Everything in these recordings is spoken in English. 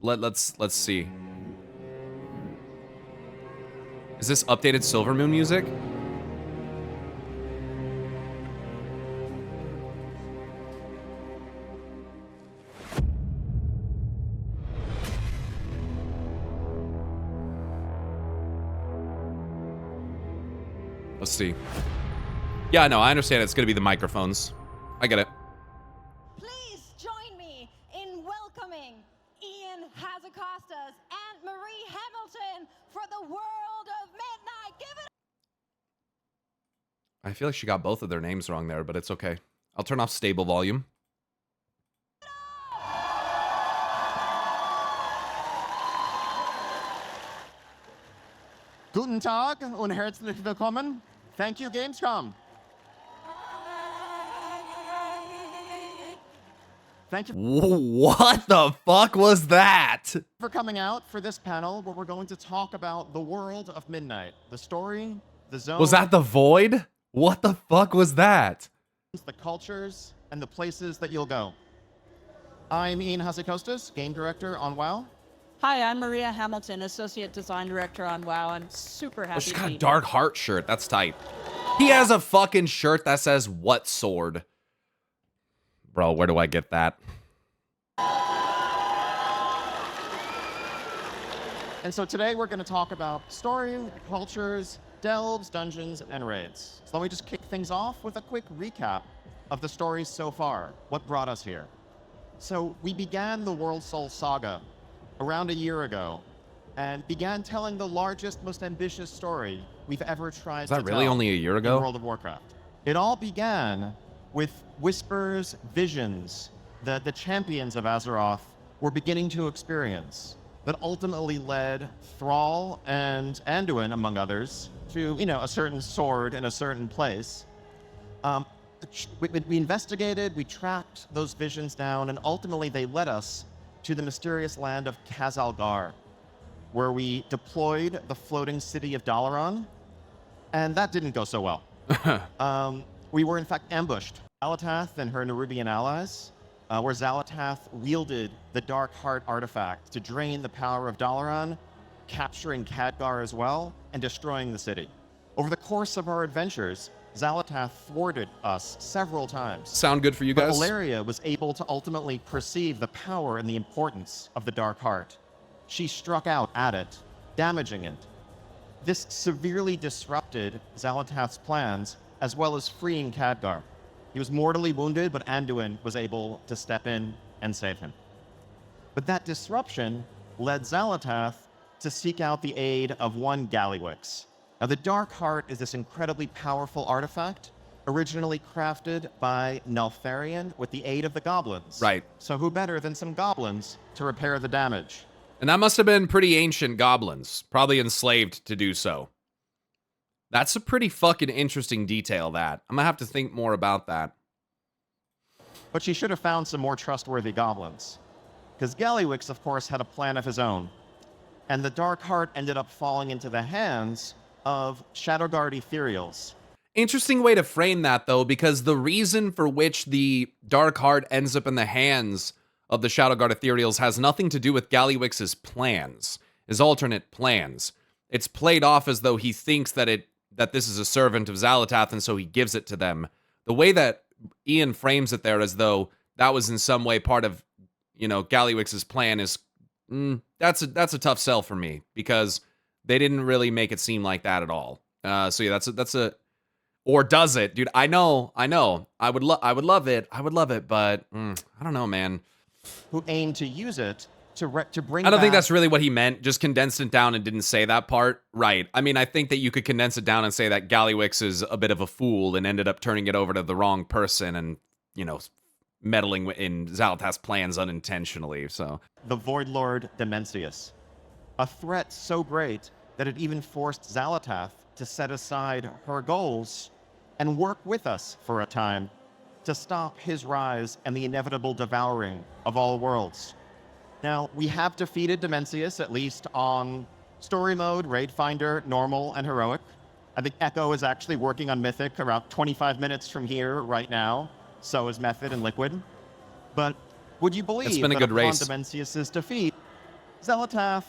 Let's see. Is this updated Silver Moon music? Let's see. Yeah, no, I understand it's gonna be the microphones. I get it. Please join me in welcoming Ian Hazzikostas and Marie Hamilton for the World of Midnight. Give it. I feel like she got both of their names wrong there, but it's okay. I'll turn off stable volume. Guten Tag und herzlich willkommen. Thank you, Gamescom. Thank you What the fuck was that? for coming out for this panel where we're going to talk about the world of Midnight. The story, the zone, Was that the Void? What the fuck was that? the cultures, and the places that you'll go. I'm Ian Hazzikostas, game director on WoW. Hi, I'm Maria Hamilton, Associate Design Director on WoW. I'm super happy Oh, she's to got be a Dark Heart shirt. That's tight. He has a fucking shirt that says, "What sword?" Bro, where do I get that? And so today we're going to talk about story, cultures, delves, dungeons, and raids. So let me just kick things off with a quick recap of the stories so far, what brought us here. So we began the World Soul Saga around a year ago and began telling the largest, most ambitious story we've ever tried to tell. Is that really only a year ago? In World of Warcraft. It all began with whispers, visions that the champions of Azeroth were beginning to experience that ultimately led Thrall and Anduin, among others, to, a certain sword in a certain place. We investigated, we tracked those visions down, and ultimately they led us to the mysterious land of Khazalgar, where we deployed the floating city of Dalaran, and that didn't go so well. We were in fact ambushed. Zalatath and her Nerubian allies, where Zalatath wielded the Dark Heart artifact to drain the power of Dalaran, capturing Khadgar as well, and destroying the city. Over the course of our adventures, Zalatath thwarted us several times. Sound good for you But guys? Valeria was able to ultimately perceive the power and the importance of the Dark Heart. She struck out at it, damaging it. This severely disrupted Zalatath's plans, as well as freeing Khadgar. He was mortally wounded, but Anduin was able to step in and save him. But that disruption led Zalatath to seek out the aid of one Gallywix. Now, the Dark Heart is this incredibly powerful artifact, originally crafted by Neltharion with the aid of the goblins. Right. So who better than some goblins to repair the damage? And that must have been pretty ancient goblins, probably enslaved to do so. That's a pretty fucking interesting detail, that. I'm gonna have to think more about that. But she should have found some more trustworthy goblins. Because Gallywix, of course, had a plan of his own. And the Dark Heart ended up falling into the hands of Shadowguard Ethereals. Interesting way to frame that, though, because the reason for which the Dark Heart ends up in the hands of the Shadowguard Ethereals has nothing to do with Gallywix's plans, his alternate plans. It's played off as though he thinks that this is a servant of Zalatath, and so he gives it to them. The way that Ian frames it there as though that was in some way part of, Gallywix's plan is, that's a tough sell for me, because they didn't really make it seem like that at all. So yeah, that's a, or does it, dude? I know. I would love it, but I don't know, man. Who aimed to use it to bring I don't think back- that's really what he meant. Just condensed it down and didn't say that part. Right. I mean, I think that you could condense it down and say that Gallywix is a bit of a fool and ended up turning it over to the wrong person and, meddling in Zalatath's plans unintentionally, so. the Void Lord Demencius. A threat so great that it even forced Zalatath to set aside her goals and work with us for a time to stop his rise and the inevitable devouring of all worlds. Now, we have defeated Demencius, at least on story mode, Raid Finder, normal, and heroic. I think Echo is actually working on Mythic around 25 minutes from here right now. So is Method and Liquid. But would you believe It's been a that good upon race. Demencius's defeat, Zelatath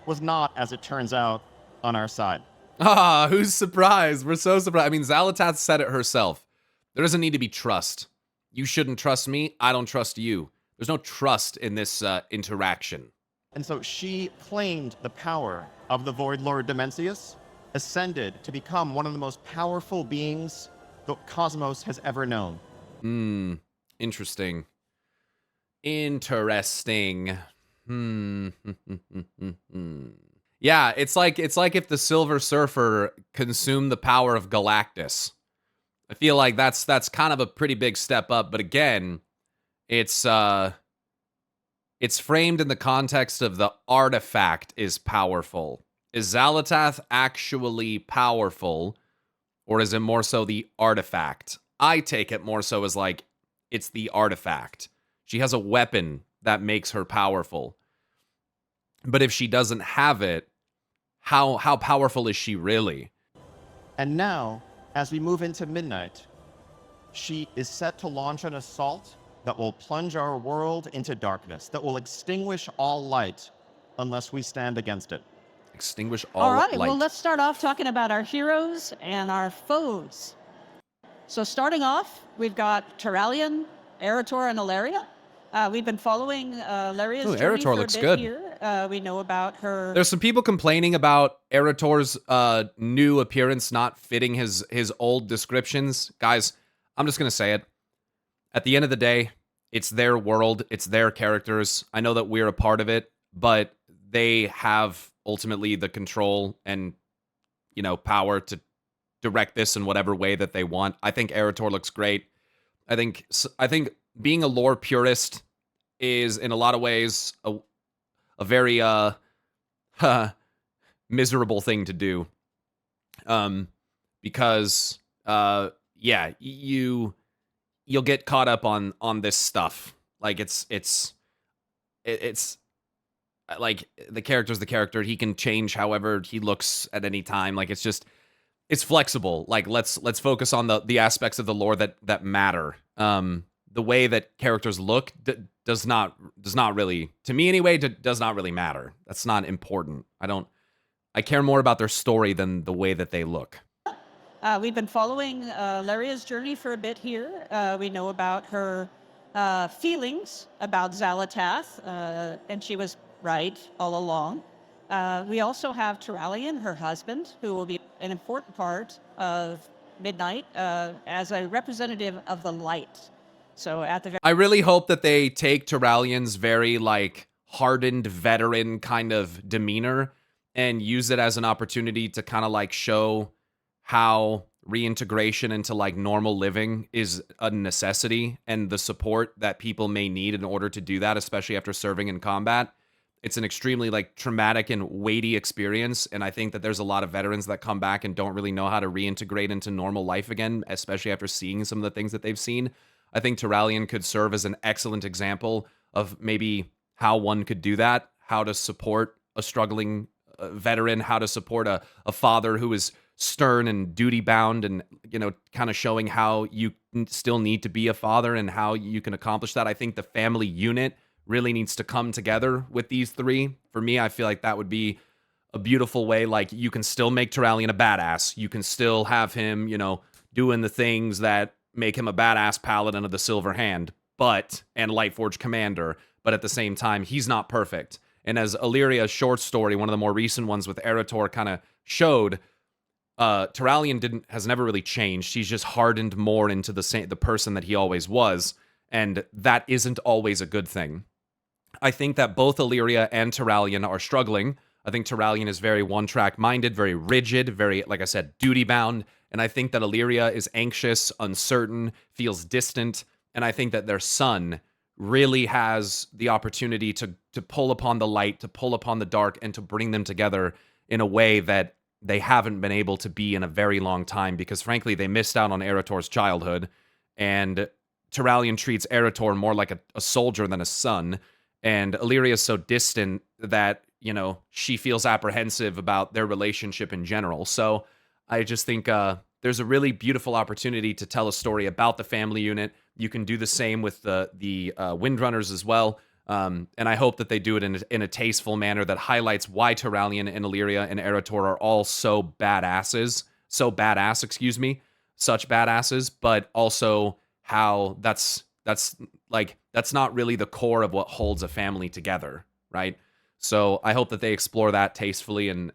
was not, as it turns out, on our side. Ah, who's surprised? We're so surprised. I mean, Zalatath said it herself. There doesn't need to be trust. You shouldn't trust me. I don't trust you. There's no trust in this interaction. And so she claimed the power of the Void Lord Dimensius, ascended to become one of the most powerful beings the cosmos has ever known. Interesting. Interesting. Yeah, it's like if the Silver Surfer consumed the power of Galactus. I feel like that's kind of a pretty big step up, but again, it's framed in the context of the artifact is powerful. Is Zalatath actually powerful, or is it more so the artifact? I take it more so as like it's the artifact. She has a weapon that makes her powerful. But if she doesn't have it, how powerful is she really? And now, as we move into midnight, she is set to launch an assault that will plunge our world into darkness, that will extinguish all light unless we stand against it. Extinguish all All right, light. well, let's start off talking about our heroes and our foes. So starting off, we've got Turalyon, Erator, and Ilaria. We've been following Ilaria's Ooh, journey Erator for looks a bit good. here. We know about her. There's some people complaining about Erator's new appearance not fitting his old descriptions. Guys, I'm just going to say it. At the end of the day, it's their world. It's their characters. I know that we're a part of it, but they have ultimately the control and, power to direct this in whatever way that they want. I think Erator looks great. I think being a lore purist is in a lot of ways a very miserable thing to do. Because you'll get caught up on this stuff. Like it's like the character's the character. He can change however he looks at any time. Like it's flexible. Like let's focus on the aspects of the lore that matter. The way that characters look does not really, to me anyway, does not really matter. That's not important. I care more about their story than the way that they look. We've been following Ilaria's journey for a bit here. We know about her feelings about Zalatath, and she was right all along. We also have Turalyon, her husband, who will be an important part of Midnight as a representative of the light. So at the I really hope that they take Turalyon's very hardened veteran kind of demeanor and use it as an opportunity to kind of show how reintegration into normal living is a necessity and the support that people may need in order to do that, especially after serving in combat. It's an extremely traumatic and weighty experience, and I think that there's a lot of veterans that come back and don't really know how to reintegrate into normal life again, especially after seeing some of the things that they've seen. I think Turalyon could serve as an excellent example of maybe how one could do that, how to support a struggling veteran, how to support a father who is stern and duty bound, and kind of showing how you still need to be a father and how you can accomplish that. I think the family unit really needs to come together with these three. For me, I feel like that would be a beautiful way. You can still make Turalyon a badass. You can still have him, doing the things that make him a badass paladin of the Silver Hand, and Lightforge commander, but at the same time, he's not perfect. And as Illyria's short story, one of the more recent ones with Erator, kind of showed, Turalyon has never really changed. He's just hardened more into the person that he always was, and that isn't always a good thing. I think that both Illyria and Turalyon are struggling. I think Turalyon is very one-track minded, very rigid, very, like I said, duty-bound, and I think that Illyria is anxious, uncertain, feels distant, and I think that their son really has the opportunity to pull upon the light, to pull upon the dark, and to bring them together in a way that they haven't been able to be in a very long time, because frankly, they missed out on Erator's childhood, and Turalyon treats Erator more like a soldier than a son, and Illyria is so distant that, she feels apprehensive about their relationship in general. So I just think there's a really beautiful opportunity to tell a story about the family unit. You can do the same with the Windrunners as well. And I hope that they do it in a tasteful manner that highlights why Turalyon and Illyria and Eretor are all so badasses, such badasses, but also how that's not really the core of what holds a family together, right? So I hope that they explore that tastefully and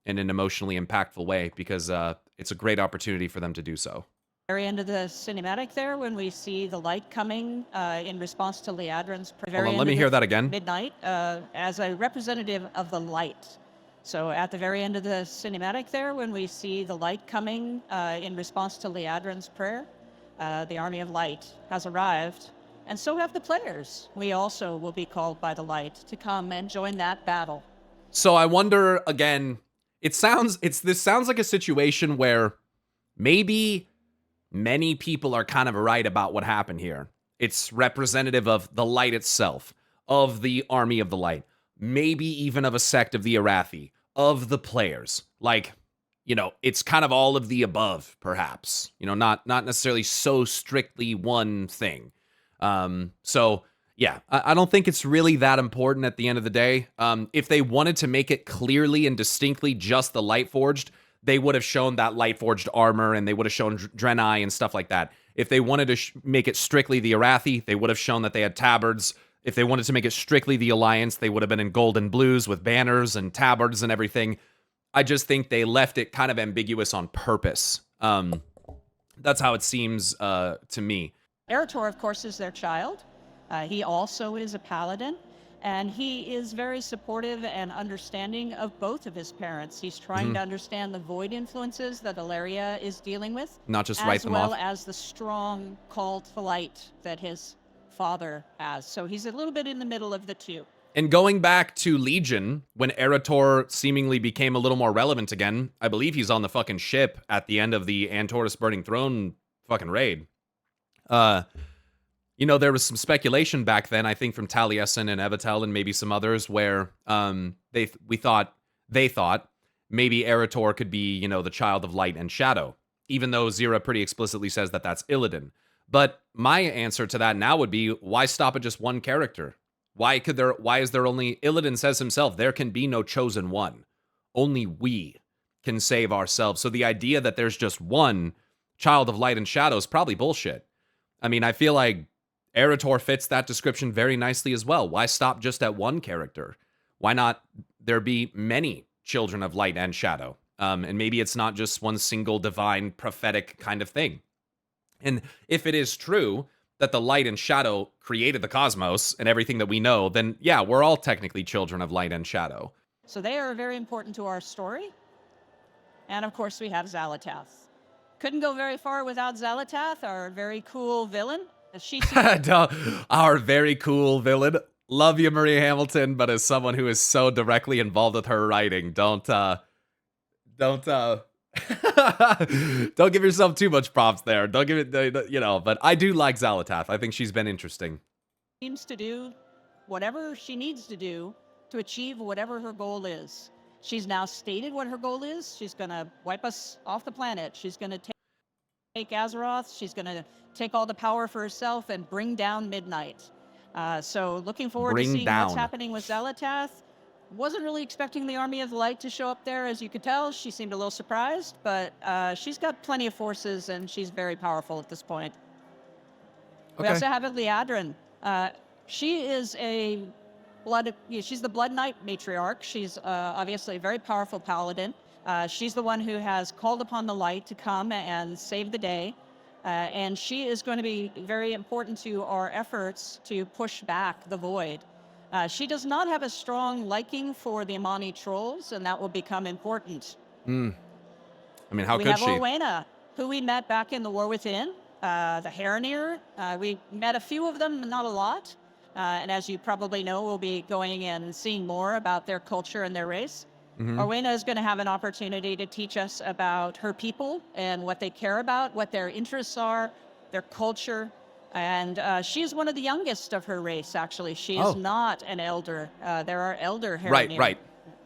in an emotionally impactful way, because it's a great opportunity for them to do so. Very end of the cinematic there, when we see the light coming in response to Liadrin's Hold on, let me hear that again. Midnight as a representative of the light. So at the very end of the cinematic there, when we see the light coming in response to Liadrin's prayer, the army of light has arrived, and so have the players. We also will be called by the light to come and join that battle. So I wonder, again, this sounds like a situation where maybe many people are kind of right about what happened here. It's representative of the light itself, of the army of the light, maybe even of a sect of the Arathi, of the players. Like, it's kind of all of the above, perhaps. Not necessarily so strictly one thing. So yeah, I don't think it's really that important at the end of the day. If they wanted to make it clearly and distinctly just the Lightforged, they would have shown that Lightforged armor, and they would have shown Draenei and stuff like that. If they wanted to make it strictly the Arathi, they would have shown that they had tabards. If they wanted to make it strictly the Alliance, they would have been in gold and blues with banners and tabards and everything. I just think they left it kind of ambiguous on purpose. That's how it seems to me. Eretor, of course, is their child. He also is a paladin, and he is very supportive and understanding of both of his parents. He's trying to understand the void influences that Illyria is dealing with, not just write them off, as well as the strong call to light that his father has. So he's a little bit in the middle of the two. And going back to Legion, when Eretor seemingly became a little more relevant again, I believe he's on the fucking ship at the end of the Antorus Burning Throne fucking raid. There was some speculation back then, I think from Taliesin and Evitel and maybe some others, where they thought maybe Eretor could be, the child of light and shadow, even though Zira pretty explicitly says that that's Illidan. But my answer to that now would be, why stop at just one character? Why is there only, Illidan says himself, there can be no chosen one. Only we can save ourselves. So the idea that there's just one child of light and shadow is probably bullshit. I mean, I feel like Eretor fits that description very nicely as well. Why stop just at one character? Why not there be many children of light and shadow? And maybe it's not just one single divine prophetic kind of thing. And if it is true that the light and shadow created the cosmos and everything that we know, then yeah, we're all technically children of light and shadow. So they are very important to our story. And of course we have Xal'atath. Couldn't go very far without Xal'atath, our very cool villain. Our very cool villain. Love you, Marie Hamilton, but as someone who is so directly involved with her writing, don't don't give yourself too much props there. Don't give it, but I do like Xal'atath. I think she's been interesting. Seems to do whatever she needs to do to achieve whatever her goal is. She's now stated what her goal is. She's going to wipe us off the planet. She's going to take Azeroth. She's going to take all the power for herself and bring down Midnight. So looking forward to seeing what's happening with Xal'atath. Wasn't really expecting the Army of the Light to show up there. As you could tell, she seemed a little surprised, but she's got plenty of forces and she's very powerful at this point. We also have Liadrin. She is she's the Blood Knight matriarch. She's obviously a very powerful paladin. She's the one who has called upon the light to come and save the day. And she is going to be very important to our efforts to push back the void. She does not have a strong liking for the Amani trolls, and that will become important. I mean, how could she? We have Orwena, who we met back in the War Within, the Heronir. We met a few of them, not a lot. And as you probably know, we'll be going and seeing more about their culture and their race. Orwena is going to have an opportunity to teach us about her people and what they care about, what their interests are, their culture. And she is one of the youngest of her race, actually. She is not an elder. There are elder Heronir, right.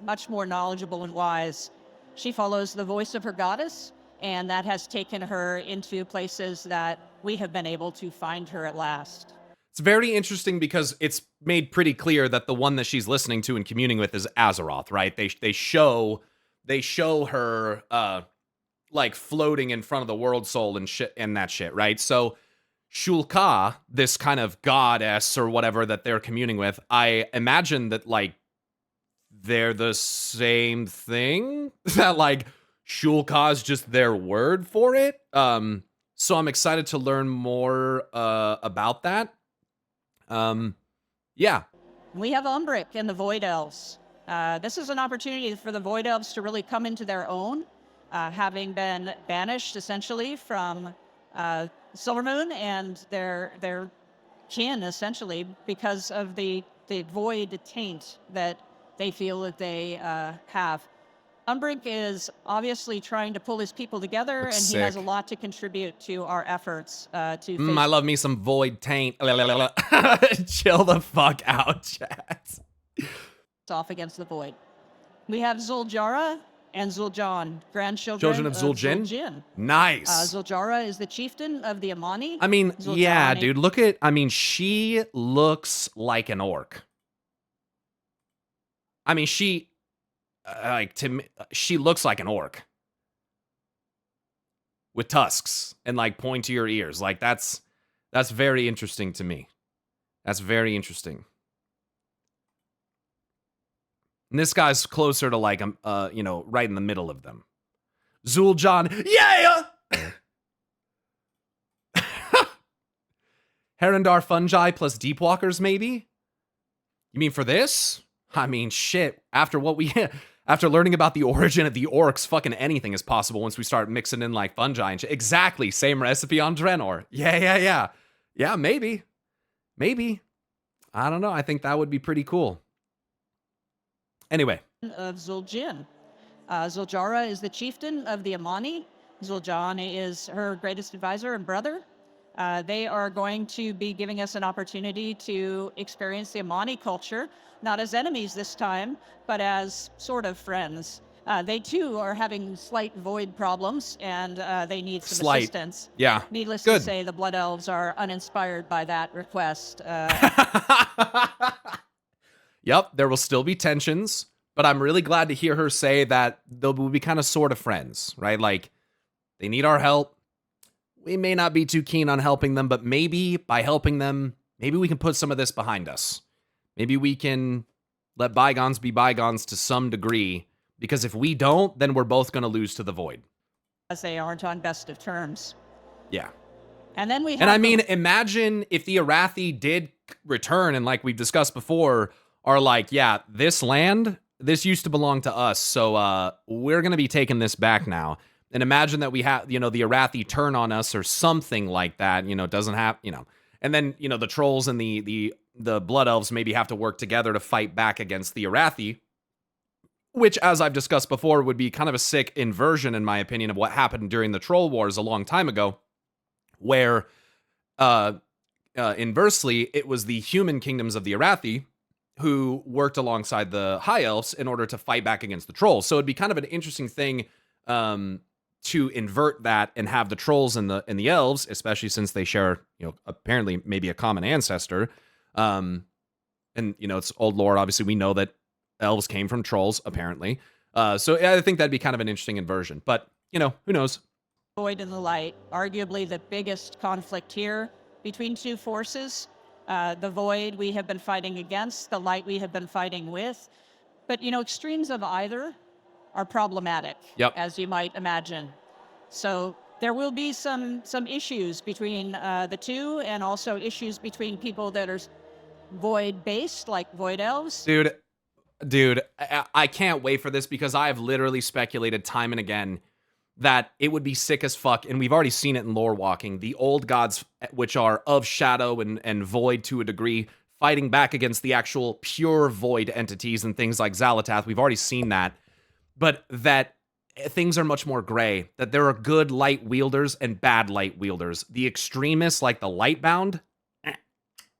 much more knowledgeable and wise. She follows the voice of her goddess, and that has taken her into places that we have been able to find her at last. It's very interesting because it's made pretty clear that the one that she's listening to and communing with is Azeroth, right? They show her like floating in front of the world soul and shit and that shit, right? So Shulka, this kind of goddess or whatever that they're communing with, I imagine that like they're the same thing. That like Shulka is just their word for it. So I'm excited to learn more about that. Yeah. We have Umbric and the Void Elves. This is an opportunity for the Void Elves to really come into their own, having been banished essentially from Silvermoon and their kin essentially because of the void taint that they feel that they have. Umbric is obviously trying to pull his people together, Looks and sick. he has a lot to contribute to our efforts to face I love me some void taint. Chill the fuck out, chat. off against the void. We have Zul'Jara and Zul'Jan, grandchildren Children of Zul'Jin? Zul'Jin. Nice. Zul'Jara is the chieftain of the Amani. I mean, yeah, Zul'Jan- dude, she looks like an orc. I mean, she looks like an orc with tusks and like pointier ears. Like that's very interesting to me. That's very interesting. And this guy's closer to like right in the middle of them. Zul'Jan, yeah. Herondar fungi plus deepwalkers, maybe? You mean for this? I mean, shit. After learning about the origin of the orcs, fucking anything is possible once we start mixing in like fungi and shit. Exactly, same recipe on Draenor. Yeah. Yeah, maybe. I don't know. I think that would be pretty cool. Anyway. Of Zul'Jin. Zul'Jara is the chieftain of the Amani. Zul'Jan is her greatest advisor and brother. They are going to be giving us an opportunity to experience the Amani culture, not as enemies this time, but as sort of friends. They too are having slight void problems, and they need some assistance. Yeah. Needless Good. to say, the Blood Elves are uninspired by that request. Yep, there will still be tensions, but I'm really glad to hear her say that they'll be kind of sort of friends, right? Like, they need our help. We may not be too keen on helping them, but maybe by helping them, maybe we can put some of this behind us. Maybe we can let bygones be bygones to some degree, because if we don't, then we're both going to lose to the void. As they aren't on best of terms. Yeah. And then we have And I mean, imagine if the Arathi did return and like we've discussed before, are like, yeah, this land, this used to belong to us, so we're going to be taking this back now. And imagine that we have, the Arathi turn on us or something like that, doesn't have, and then, the trolls and the Blood Elves maybe have to work together to fight back against the Arathi, which, as I've discussed before, would be kind of a sick inversion, in my opinion, of what happened during the Troll Wars a long time ago, where, inversely, it was the human kingdoms of the Arathi who worked alongside the High Elves in order to fight back against the Trolls. So it'd be kind of an interesting thing to invert that and have the Trolls and the Elves, especially since they share, apparently maybe a common ancestor. And, it's old lore. Obviously, we know that Elves came from Trolls, apparently. So I think that'd be kind of an interesting inversion. But, who knows? Void and the light, arguably the biggest conflict here between two forces. The void we have been fighting against, the light we have been fighting with. But, extremes of either are problematic, as you might imagine. So there will be some issues between the two, and also issues between people that are void-based, like Void Elves. Dude, I can't wait for this, because I have literally speculated time and again that it would be sick as fuck, and we've already seen it in lore walking. The old gods, which are of shadow and void to a degree, fighting back against the actual pure void entities and things like Xalatath. We've already seen that. But that things are much more gray, that there are good light wielders and bad light wielders. The extremists, like the Lightbound,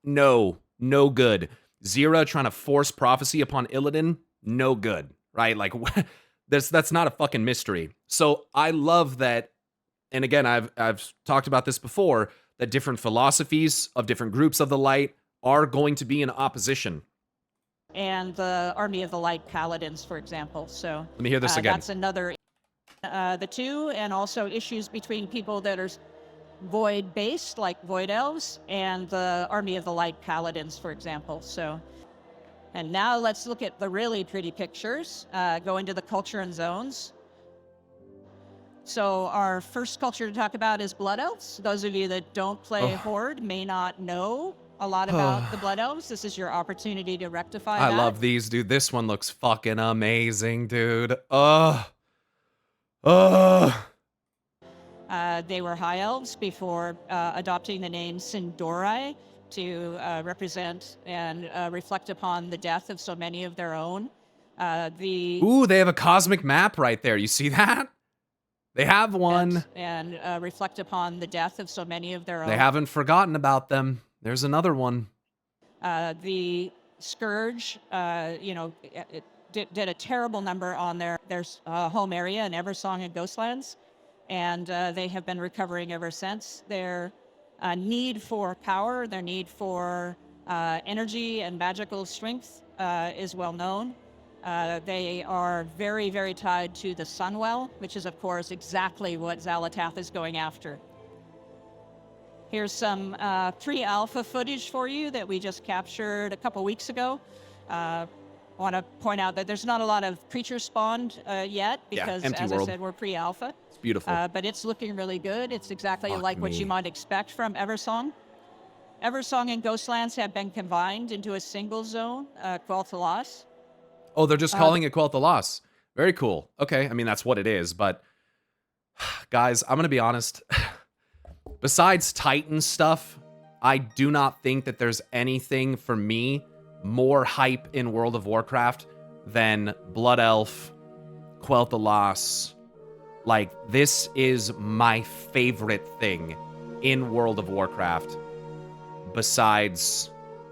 no good. Zira trying to force prophecy upon Illidan, no good, right? Like, that's not a fucking mystery. So I love that, and again, I've talked about this before, that different philosophies of different groups of the light are going to be in opposition. And the Army of the Light Paladins, for example. So Let me hear this again. That's another, the two, and also issues between people that are void-based, like Void Elves, and the Army of the Light Paladins, for example. So, and now let's look at the really pretty pictures, go into the culture and zones. So our first culture to talk about is Blood Elves. Those of you that don't play Horde may not know a lot about the Blood Elves. This is your opportunity to rectify that. I love these, dude. This one looks fucking amazing, dude. They were High Elves before adopting the name Sindorai to represent and reflect upon the death of so many of their own. Ooh, they have a cosmic map right there. You see that? They have one. And reflect upon the death of so many of their own. They haven't forgotten about them. There's another one. The Scourge, it did a terrible number on their home area in Eversong and Ghostlands, and they have been recovering ever since. Their need for power, their need for energy and magical strength is well known. They are very, very tied to the Sunwell, which is, of course, exactly what Xalatath is going after. Here's some pre-alpha footage for you that we just captured a couple weeks ago. I want to point out that there's not a lot of creatures spawned yet because, as I said, we're pre-alpha. It's beautiful. But it's looking really good. It's exactly what you might expect from Eversong. Eversong and Ghostlands have been combined into a single zone, Quel'Thalas. Oh, they're just calling it Quel'Thalas. Very cool. Okay, I mean, that's what it is, but guys, I'm going to be honest. Besides Titan stuff, I do not think that there's anything for me more hype in World of Warcraft than Blood Elf, Quel'Thalas. Like, this is my favorite thing in World of Warcraft besides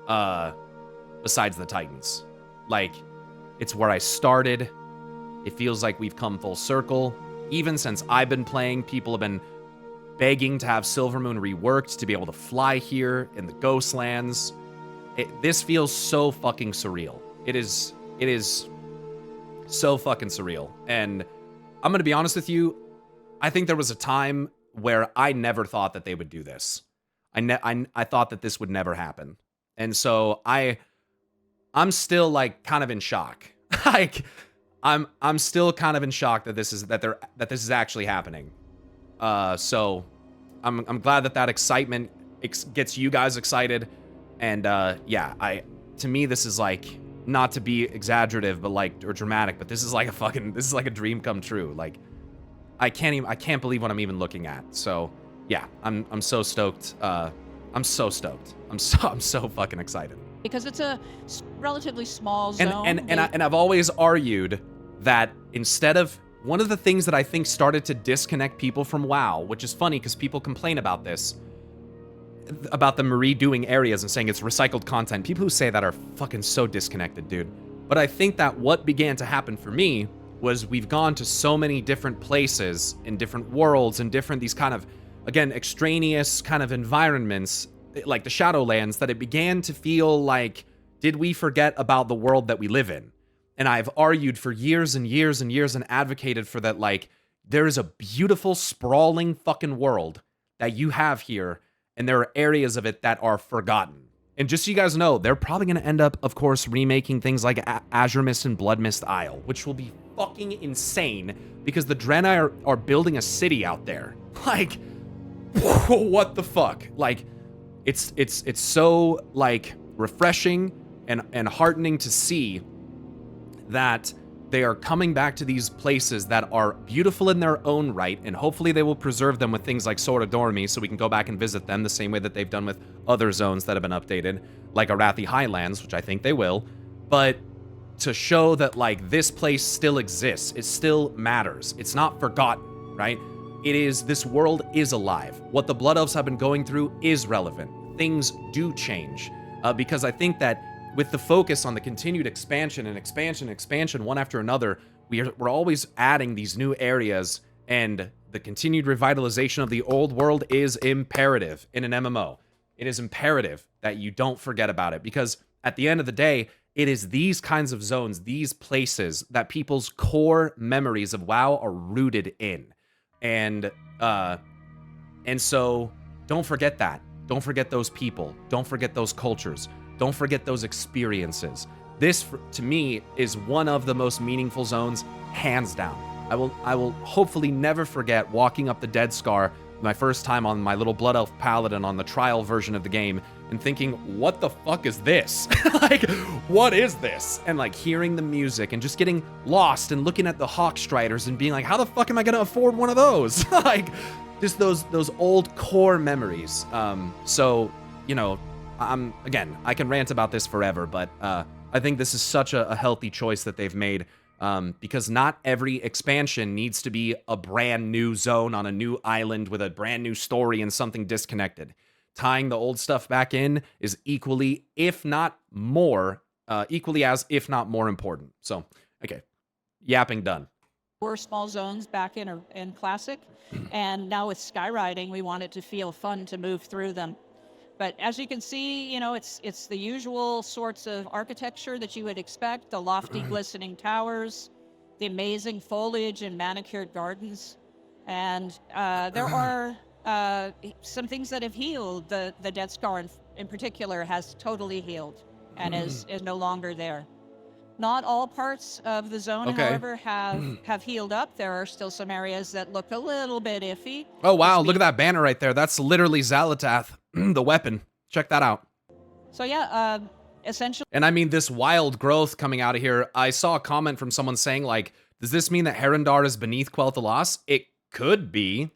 the Titans. Like, it's where I started. It feels like we've come full circle. Even since I've been playing, people have been begging to have Silvermoon reworked to be able to fly here in the Ghostlands. This feels so fucking surreal. It is so fucking surreal. And I'm gonna be honest with you, I think there was a time where I never thought that they would do this. I thought that this would never happen. And so I'm still like kind of in shock. Like I'm still kind of in shock that this is actually happening. So I'm glad that excitement gets you guys excited. And yeah, to me this is like, not to be exaggerative, but like, or dramatic, but this is like a dream come true. Like I can't believe what I'm even looking at. So yeah, I'm so stoked. I'm so stoked. I'm so fucking excited. Because it's a relatively small zone. And I've always argued that instead of, one of the things that I think started to disconnect people from WoW, which is funny because people complain about this, about them redoing areas and saying it's recycled content. People who say that are fucking so disconnected, dude. But I think that what began to happen for me was we've gone to so many different places in different worlds and different, these kind of, again, extraneous kind of environments, like the Shadowlands, that it began to feel like, did we forget about the world that we live in? And I've argued for years and years and years and advocated for that, like, there is a beautiful, sprawling fucking world that you have here, and there are areas of it that are forgotten. And just so you guys know, they're probably going to end up, of course, remaking things like Azure Mist and Blood Mist Isle, which will be fucking insane, because the Draenei are building a city out there. Like, what the fuck? Like, it's so, like, refreshing and heartening to see that they are coming back to these places that are beautiful in their own right, and hopefully they will preserve them with things like Sword of Dormi, so we can go back and visit them the same way that they've done with other zones that have been updated, like Arathi Highlands, which I think they will. But to show that, like, this place still exists, it still matters, it's not forgotten, right? It is, this world is alive. What the Blood Elves have been going through is relevant. Things do change, because I think that with the focus on the continued expansion and expansion one after another, we're always adding these new areas and the continued revitalization of the old world is imperative in an MMO. It is imperative that you don't forget about it, because at the end of the day, it is these kinds of zones, these places that people's core memories of WoW are rooted in. And so don't forget that. Don't forget those people. Don't forget those cultures. Don't forget those experiences. This, to me, is one of the most meaningful zones, hands down. I will hopefully never forget walking up the Dead Scar my first time on my little Blood Elf Paladin on the trial version of the game and thinking, what the fuck is this? Like, what is this? And like hearing the music and just getting lost and looking at the Hawk Striders and being like, how the fuck am I gonna afford one of those? Like, just those old core memories. So, you know, again, I can rant about this forever, but I think this is such a healthy choice that they've made. Because not every expansion needs to be a brand new zone on a new island with a brand new story and something disconnected. Tying the old stuff back in is equally, if not more, equally as, if not more important. So, okay, yapping done. Were small zones back in Classic, and now with Skyriding, we want it to feel fun to move through them. But as you can see, you know, it's the usual sorts of architecture that you would expect, the lofty glistening towers, the amazing foliage and manicured gardens. And there are some things that have healed. The Dead Scar in particular has totally healed and is no longer there. Not all parts of the zone, however, have healed up. There are still some areas that look a little bit iffy. Oh, wow, look at that banner right there. That's literally Xalatath, the weapon. Check that out. So yeah, essentially... And I mean, this wild growth coming out of here, I saw a comment from someone saying, like, does this mean that Herondar is beneath Quel'Thalas? It could be.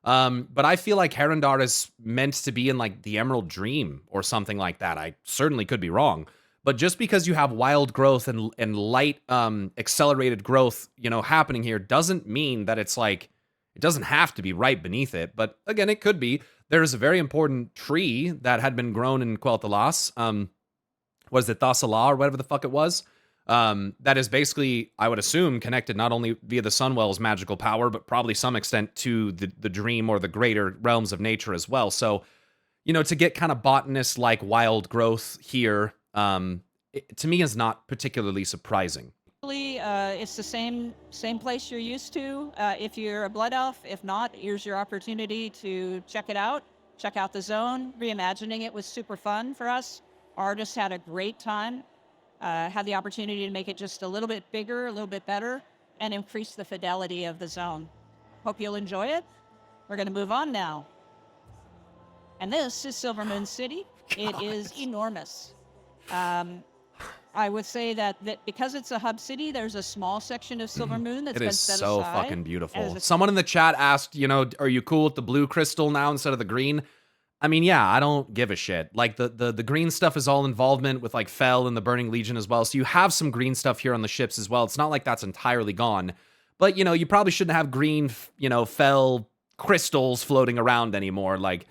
But I feel like Herondar is meant to be in, like, the Emerald Dream or something like that. I certainly could be wrong. But just because you have wild growth and light accelerated growth, you know, happening here doesn't mean that it's like, it doesn't have to be right beneath it. But again, it could be. There's a very important tree that had been grown in Quel'Thalas. Was it Thassalah or whatever the fuck it was? That is basically, I would assume, connected not only via the Sunwell's magical power, but probably some extent to the dream or the greater realms of nature as well. So, you know, to get kind of botanist-like wild growth here, to me is not particularly surprising. It's the same place you're used to if you're a Blood Elf. If not, here's your opportunity to check it out. Check out the zone. Reimagining it was super fun for us. Artists had a great time. Had the opportunity to make it just a little bit bigger, a little bit better, and increase the fidelity of the zone. Hope you'll enjoy it. We're going to move on now. And this is Silvermoon City. It is enormous. I would say that because it's a hub city, there's a small section of Silvermoon that's been set aside. It is so fucking beautiful. Someone in the chat asked, you know, are you cool with the blue crystal now instead of the green? I mean, yeah, I don't give a shit. Like, the green stuff is all involvement with, like, Fel and the Burning Legion as well. So you have some green stuff here on the ships as well. It's not like that's entirely gone. But, you know, you probably shouldn't have green, you know, Fel crystals floating around anymore. Like,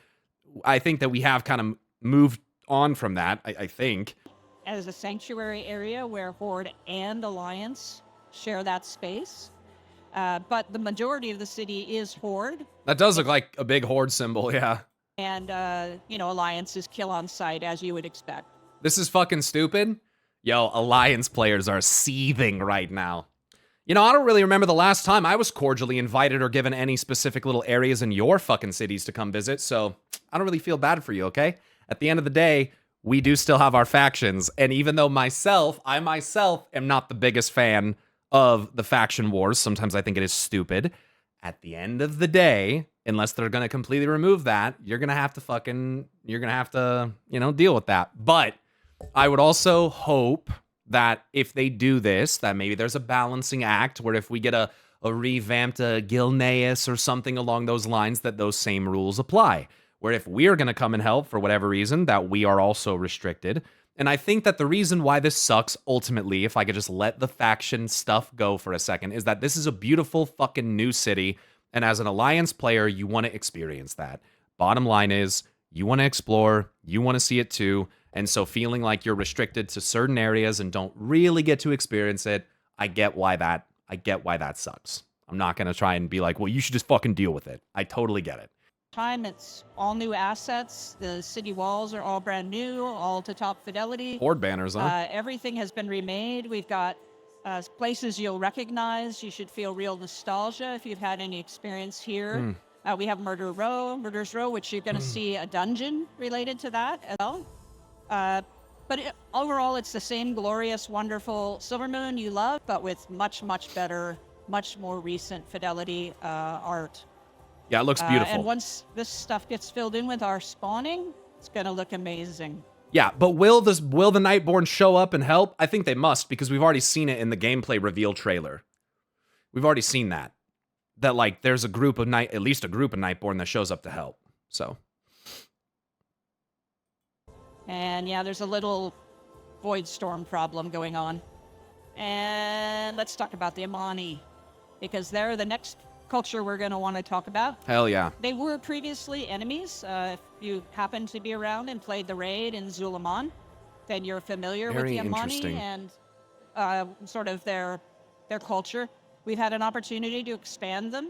I think that we have kind of moved on from that, I think. As a sanctuary area where Horde and Alliance share that space. But the majority of the city is Horde. That does look like a big Horde symbol, yeah. And, you know, Alliance is kill on sight, as you would expect. This is fucking stupid. Yo, Alliance players are seething right now. You know, I don't really remember the last time I was cordially invited or given any specific little areas in your fucking cities to come visit, so I don't really feel bad for you, okay? At the end of the day, we do still have our factions, and even though I myself am not the biggest fan of the faction wars, sometimes I think it is stupid, at the end of the day, unless they're going to completely remove that, you're going to have to, you know, deal with that. But I would also hope that if they do this, that maybe there's a balancing act where if we get a revamped Gilneas or something along those lines, that those same rules apply. Where if we are going to come and help for whatever reason, that we are also restricted. And I think that the reason why this sucks, ultimately, if I could just let the faction stuff go for a second, is that this is a beautiful fucking new city. And as an Alliance player, you want to experience that. Bottom line is, you want to explore, you want to see it too. And so feeling like you're restricted to certain areas and don't really get to experience it, I get why that sucks. I'm not going to try and be like, well, you should just fucking deal with it. I totally get it. Time, it's all new assets. The city walls are all brand new, all to top fidelity. Horde banners, huh? Everything has been remade. We've got places you'll recognize. You should feel real nostalgia if you've had any experience here. We have Murder's Row, which you're going to see a dungeon related to that as well. But overall, it's the same glorious, wonderful Silvermoon you love, but with much, much better, much more recent fidelity art. Yeah, it looks beautiful. And once this stuff gets filled in with our spawning, it's going to look amazing. Yeah, but will the Nightborn show up and help? I think they must, because we've already seen it in the gameplay reveal trailer. We've already seen that. That, like, there's at least a group of Nightborn that shows up to help. So. And yeah, there's a little void storm problem going on. And let's talk about the Amani, because they're the next culture we're going to want to talk about. Hell yeah. They were previously enemies. If you happen to be around and played the raid in Zulaman, then you're familiar with the Amani and sort of their culture. We've had an opportunity to expand them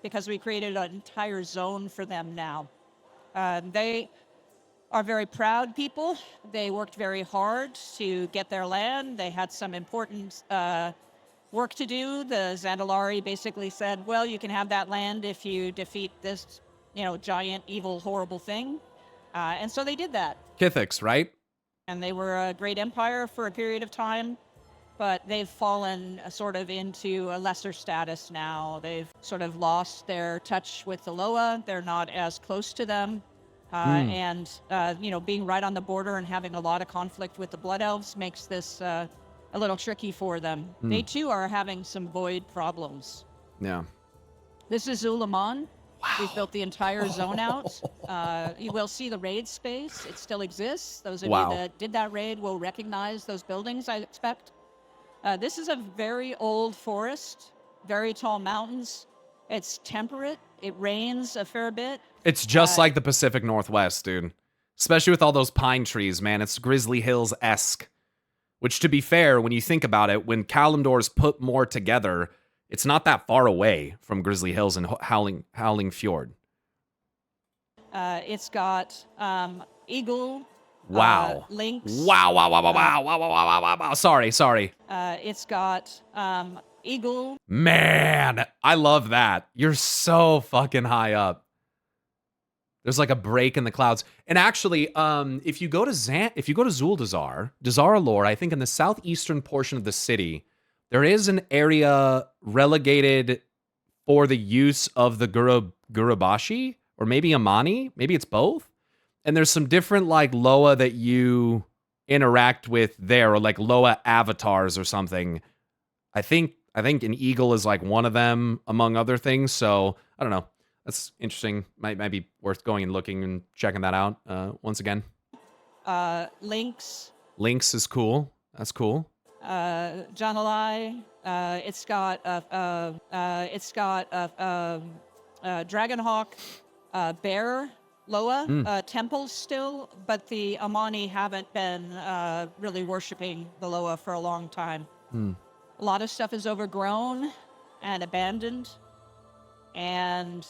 because we created an entire zone for them now. They are very proud people. They worked very hard to get their land. They had some important work to do. The Zandalari basically said, well, you can have that land if you defeat this, giant, evil, horrible thing. And so they did that. Kithics, right? And they were a great empire for a period of time, but they've fallen sort of into a lesser status now. They've sort of lost their touch with the Loa. They're not as close to them. And being right on the border and having a lot of conflict with the Blood Elves makes this a little tricky for them. They too are having some void problems. Yeah. This is Zulaman. Wow. We've built the entire zone out. You will see the raid space. It still exists. Those of you that did that raid will recognize those buildings, I expect. This is a very old forest, very tall mountains. It's temperate. It rains a fair bit. It's just like the Pacific Northwest, dude. Especially with all those pine trees, man. It's Grizzly Hills-esque. Which, to be fair, when you think about it, when Kalimdor's put more together, it's not that far away from Grizzly Hills and Howling Fjord. It's got eagle. Wow. Lynx. Wow. Sorry. It's got eagle. Man, I love that. You're so fucking high up. There's like a break in the clouds. And actually, if you go to Zuldazar, Dazara lore, I think in the southeastern portion of the city, there is an area relegated for the use of the Gurubashi, or maybe Amani, maybe it's both. And there's some different like Loa that you interact with there, or like Loa avatars or something. I think an eagle is like one of them, among other things. So I don't know. That's interesting. Might be worth going and looking and checking that out once again. Lynx. Lynx is cool. That's cool. Janalai. It's got Dragonhawk, Bear, Loa, temples still, but the Amani haven't been really worshiping the Loa for a long time. A lot of stuff is overgrown and abandoned, and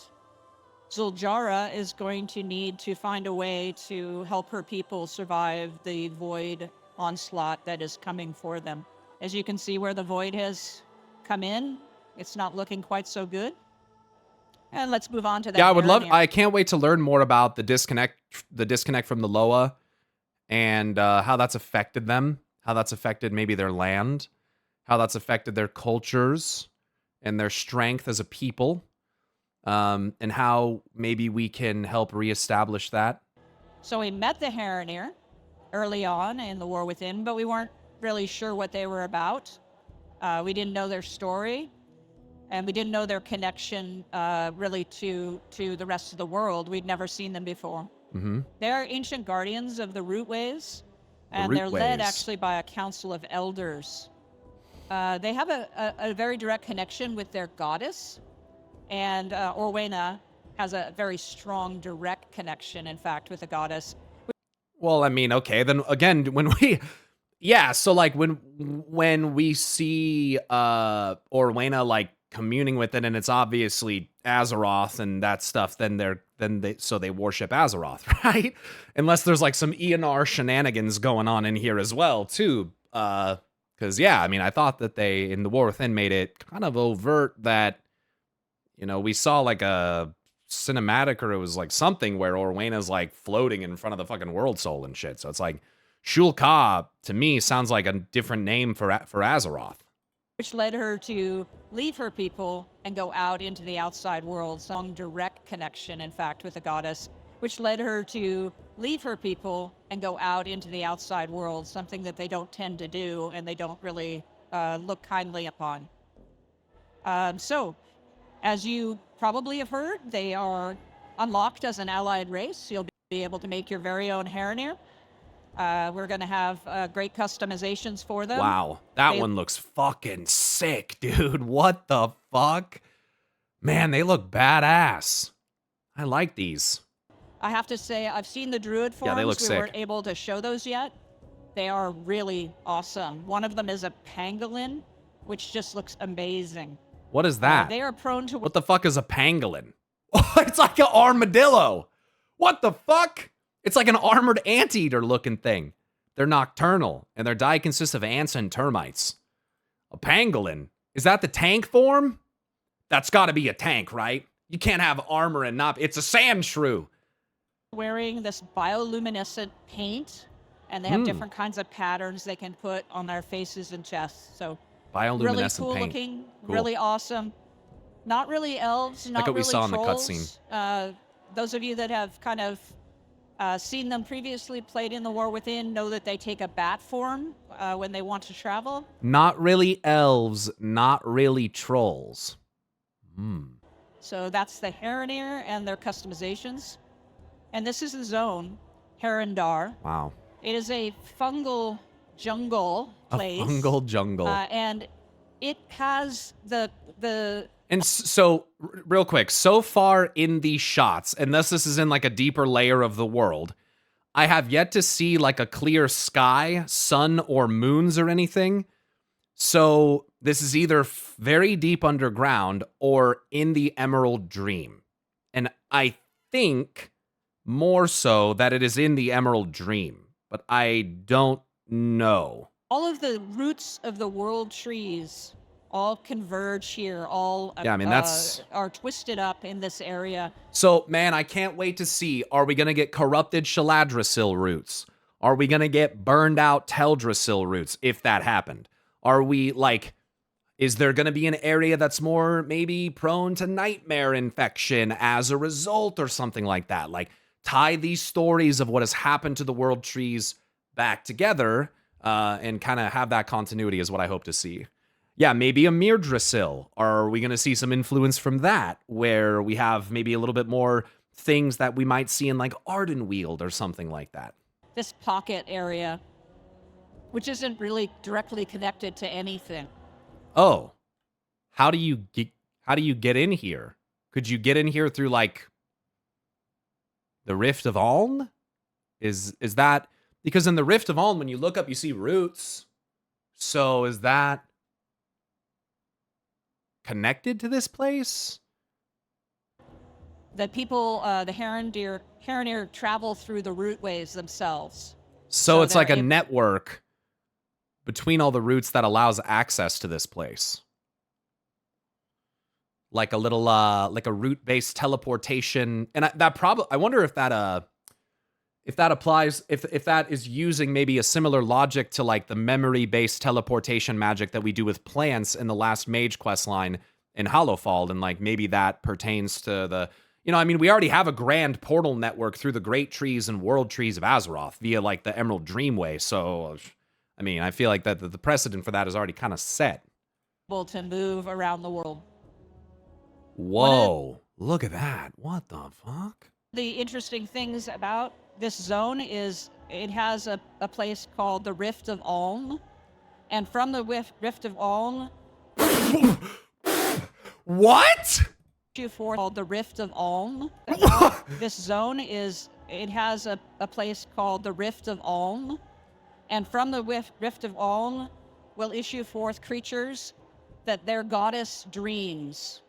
Zuljara is going to need to find a way to help her people survive the void onslaught that is coming for them. As you can see where the void has come in, it's not looking quite so good. And let's move on to that. Yeah, I can't wait to learn more about the disconnect from the Loa and how that's affected them, how that's affected maybe their land, how that's affected their cultures and their strength as a people. And how maybe we can help reestablish that. So we met the Heronir early on in the War Within, but we weren't really sure what they were about. We didn't know their story, and we didn't know their connection really to the rest of the world. We'd never seen them before. They're ancient guardians of the Rootways, and they're led actually by a council of elders. They have a very direct connection with their goddess. And Orwena has a very strong, direct connection, in fact, with the goddess. Well, I mean, okay, then again, so like when we see Orwena like communing with it, and it's obviously Azeroth and that stuff, then they worship Azeroth, right? Unless there's like some ENR shenanigans going on in here as well, too. Because yeah, I mean, I thought that they in the War Within made it kind of overt that, you know, we saw like a cinematic, or it was like something where Orwena's like floating in front of the fucking World Soul and shit. So it's like Shul-Ka to me sounds like a different name for Azeroth. Which led her to leave her people and go out into the outside world. Some direct connection, in fact, with the goddess, which led her to leave her people and go out into the outside world, something that they don't tend to do and they don't really look kindly upon. So, as you probably have heard, they are unlocked as an allied race. You'll be able to make your very own Haranir. We're going to have great customizations for them. Wow, that one looks fucking sick, dude. What the fuck? Man, they look badass. I like these. I have to say, I've seen the Druid forms. Yeah, they look we sick. weren't able to show those yet. They are really awesome. One of them is a pangolin, which just looks amazing. What is that? They are prone to... What the fuck is a pangolin? It's like an armadillo. What the fuck? It's like an armored anteater looking thing. They're nocturnal, and their diet consists of ants and termites. A pangolin? Is that the tank form? That's gotta be a tank, right? You can't have armor and not... It's a sand shrew. Wearing this bioluminescent paint, and they have different kinds of patterns they can put on their faces and chests. So Bioluminescent really cool paint. looking, Cool. really awesome. Not really elves, not what we really saw in the trolls. cutscene. Those of you that have kind of seen them previously, played in the War Within, know that they take a bat form when they want to travel. Not really elves, not really trolls. So that's the Haranir and their customizations. And this is the zone, Harandar. Wow. It is a fungal jungle place. A fungal jungle. And it has the And so, real quick, so far in these shots, unless this is in like a deeper layer of the world, I have yet to see like a clear sky, sun, or moons or anything. So this is either very deep underground or in the Emerald Dream. And I think more so that it is in the Emerald Dream, but I don't know. all of the roots of the world trees all converge here, all Yeah, I mean, that's... are twisted up in this area. So, man, I can't wait to see, are we going to get corrupted Shaladrisil roots? Are we going to get burned out Teldrassil roots, if that happened? Are we, like, is there going to be an area that's more maybe prone to nightmare infection as a result or something like that? Like, tie these stories of what has happened to the world trees back together and kind of have that continuity is what I hope to see. Yeah, maybe a Mirdrassil. Are we going to see some influence from that, where we have maybe a little bit more things that we might see in, like, Ardenweald or something like that? This pocket area, which isn't really directly connected to anything. Oh, how do you get in here? Could you get in here through, like, the Rift of Aln? Is that because in the Rift of Aln, when you look up, you see roots. So is that connected to this place? The people, the Haranir travel through the rootways themselves. So it's like a network between all the routes that allows access to this place. Like a little, like a route-based teleportation. And I wonder if that applies, if that is using maybe a similar logic to like the memory-based teleportation magic that we do with plants in the last mage quest line in Hollowfall. And like maybe that pertains to the, you know, I mean, we already have a grand portal network through the great trees and world trees of Azeroth via like the Emerald Dreamway. So, I mean, I feel like that the precedent for that is already kind of set. To move around the world. Whoa, look at that. What the fuck? The interesting things about this zone is it has a place called the Rift of Aln. And from the Rift of Aln... What? Called the Rift of Aln. This zone is... It has a place called the Rift of Aln. And from the Rift of Aln will issue forth creatures that their goddess dreams.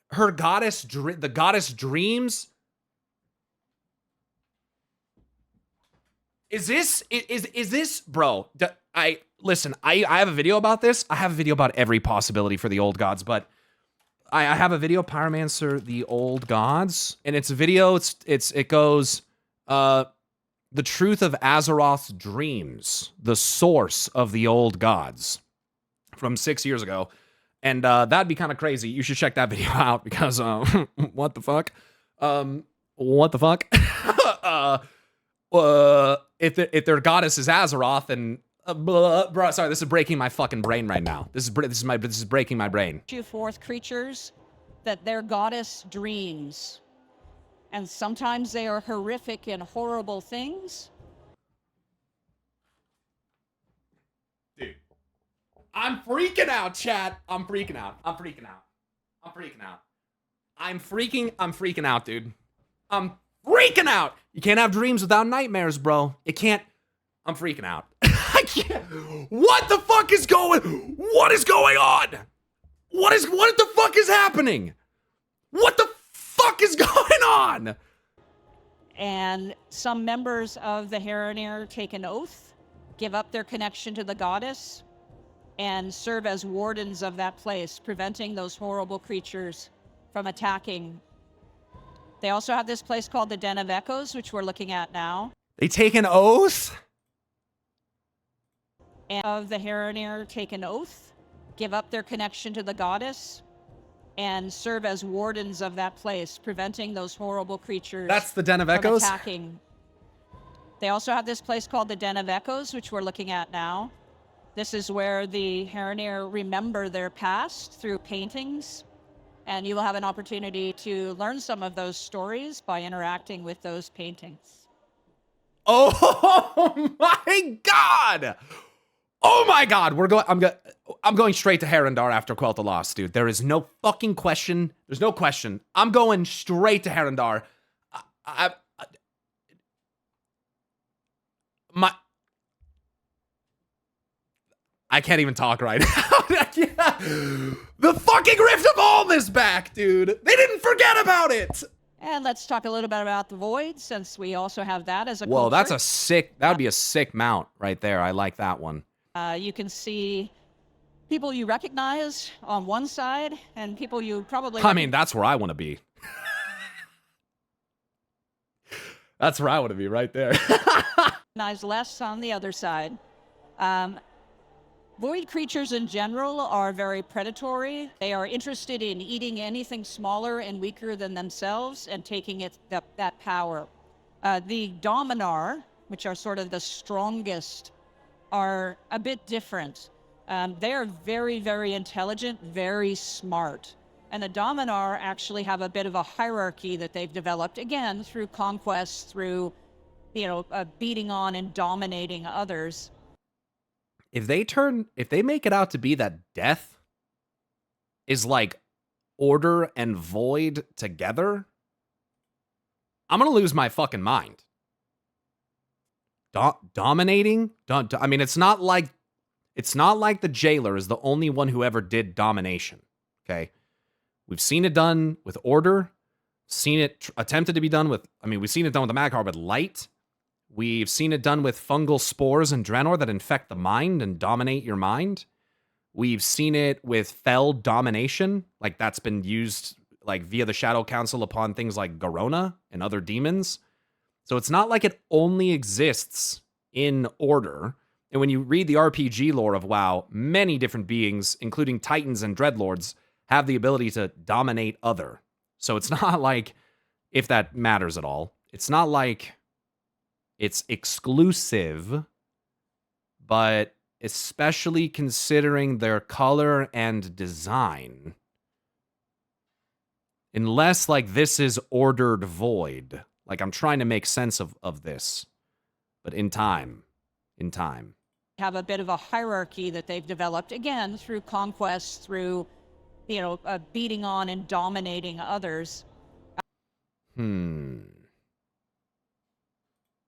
Her goddess, the goddess dreams. Is this, bro? Listen. I have a video about this. I have a video about every possibility for the old gods, but I have a video, Pyromancer, the old gods, and it's a video. It goes, the truth of Azeroth's dreams, the source of the old gods, from 6 years ago. And that'd be kind of crazy. You should check that video out because what the fuck? What the fuck? If their goddess is Azeroth, and bro, sorry, this is breaking my fucking brain right now. This is breaking my brain. Forth creatures that their goddess dreams, and sometimes they are horrific and horrible things. Dude, I'm freaking out, chat. I'm freaking out. I'm freaking out. I'm freaking out. I'm freaking out, dude. I'm freaking out. You can't have dreams without nightmares, bro. You can't. I'm freaking out. I can't. What the fuck is going? What is going on? What the fuck is happening? What the fuck is going on? And some members of the Heronir take an oath, give up their connection to the goddess, and serve as wardens of that place, preventing those horrible creatures from attacking. They also have this place called the Den of Echoes, which we're looking at now. They take an oath? And of the Heronir take an oath, give up their connection to the goddess, and serve as wardens of that place, preventing those horrible creatures. That's the Den of from Echoes? attacking. They also have this place called the Den of Echoes, which we're looking at now. This is where the Heronir remember their past through paintings, and you will have an opportunity to learn some of those stories by interacting with those paintings. Oh my god! Oh my god! I'm going straight to Herondar after Quell the Lost, dude. There is no fucking question. There's no question. I'm going straight to Herondar. I can't even talk right now. The fucking Rift of All is back, dude. They didn't forget about it. And let's talk a little bit about the Void, since we also have that as a Whoa, culture. that's a sick, that would be a sick mount right there. I like that one. You can see people you recognize on one side, and people you probably... I mean, that's where I want to be. That's where I want to be, right there. recognize less on the other side. Void creatures in general are very predatory. They are interested in eating anything smaller and weaker than themselves and taking that power. The Dominar, which are sort of the strongest, are a bit different. They are very, very intelligent, very smart. And the Dominar actually have a bit of a hierarchy that they've developed, again, through conquest, through, beating on and dominating others. If they make it out to be that death is like order and void together, I'm gonna lose my fucking mind. Dominating? I mean, it's not like the jailer is the only one who ever did domination. Okay, we've seen it done with order, seen it attempted to be done with. I mean, we've seen it done with the Magcar with light. We've seen it done with fungal spores and Draenor that infect the mind and dominate your mind. We've seen it with fell domination, like that's been used like via the Shadow Council upon things like Garona and other demons. So it's not like it only exists in order. And when you read the RPG lore of WoW, many different beings, including Titans and Dreadlords, have the ability to dominate other. So it's not like, if that matters at all, it's not like it's exclusive, but especially considering their color and design. Unless, like, this is ordered void. Like, I'm trying to make sense of this. But in time. Have a bit of a hierarchy that they've developed, again, through conquest, through, beating on and dominating others.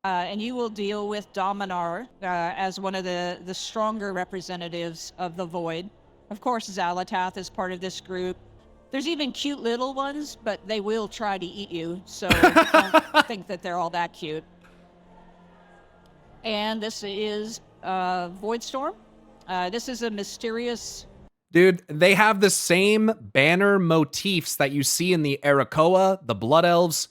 And you will deal with Dominar as one of the stronger representatives of the Void. Of course, Xalatath is part of this group. There's even cute little ones, but they will try to eat you, so don't think that they're all that cute. And this is Voidstorm. This is a mysterious... Dude, they have the same banner motifs that you see in the Arakoa, the Blood Elves.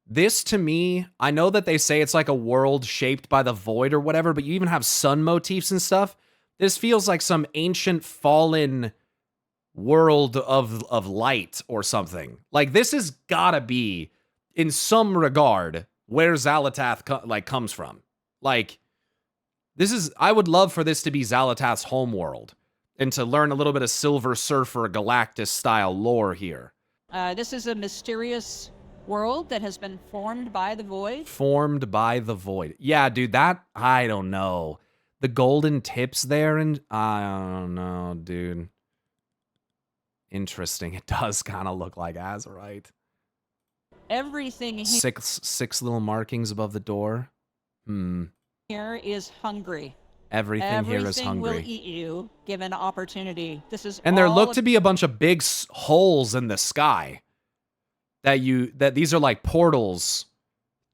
This, to me, I know that they say it's like a world shaped by the void or whatever, but you even have sun motifs and stuff. This feels like some ancient fallen world of light or something. Like, this has gotta be, in some regard, where Xalatath comes from. Like, this is... I would love for this to be Xalatath's homeworld, and to learn a little bit of Silver Surfer Galactus-style lore here. This is a mysterious world that has been formed by the void. Formed by the void. Yeah, dude, that... I don't know. The golden tips there, and... I don't know, dude. Interesting. It does kind of look like Azerite. Everything Six little markings above the door. here is hungry. Everything here is hungry. Will eat you, given opportunity. This is and there all look to be a bunch of big holes in the sky. That these are like portals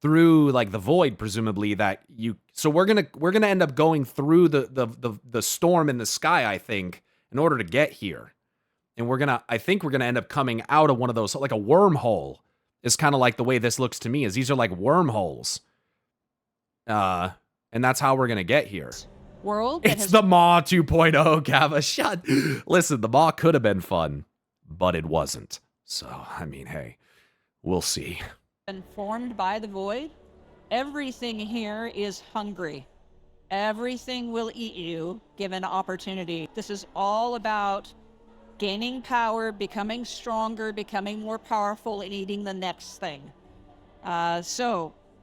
through like the void, presumably, that you... So we're gonna end up going through the storm in the sky, I think, in order to get here. And I think we're gonna end up coming out of one of those, like a wormhole is kind of like the way this looks to me, is these are like wormholes. And that's how we're gonna get here. World It's the Maw 2.0, Gava. Listen, the Maw could have been fun, but it wasn't. So, I mean, hey, we'll see. Been formed by the void. Everything here is hungry. Everything will eat you, given opportunity. This is all about gaining power, becoming stronger, becoming more powerful, and eating the next thing.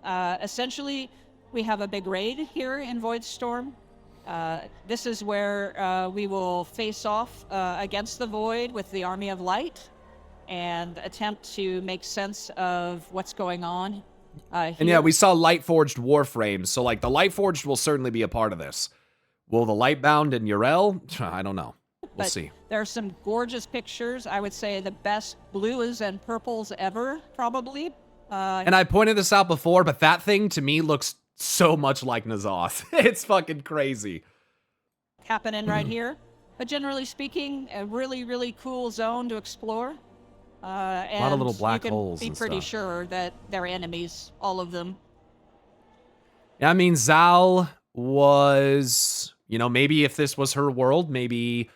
Essentially, we have a big raid here in Voidstorm. This is where we will face off against the Void with the Army of Light and attempt to make sense of what's going on. And yeah, we saw Lightforged Warframes, so like the Lightforged will certainly be a part of this. Will the Lightbound and Yrel? I don't know. We'll see. There are some gorgeous pictures. I would say the best blues and purples ever, probably. And I pointed this out before, but that thing to me looks so much like N'Zoth. It's fucking crazy. Happening right here. But generally speaking, a really, really cool zone to explore. And a lot of little black holes you can be pretty sure that they're enemies, all of them. Yeah, I mean, Zal was, maybe if this was her world, maybe,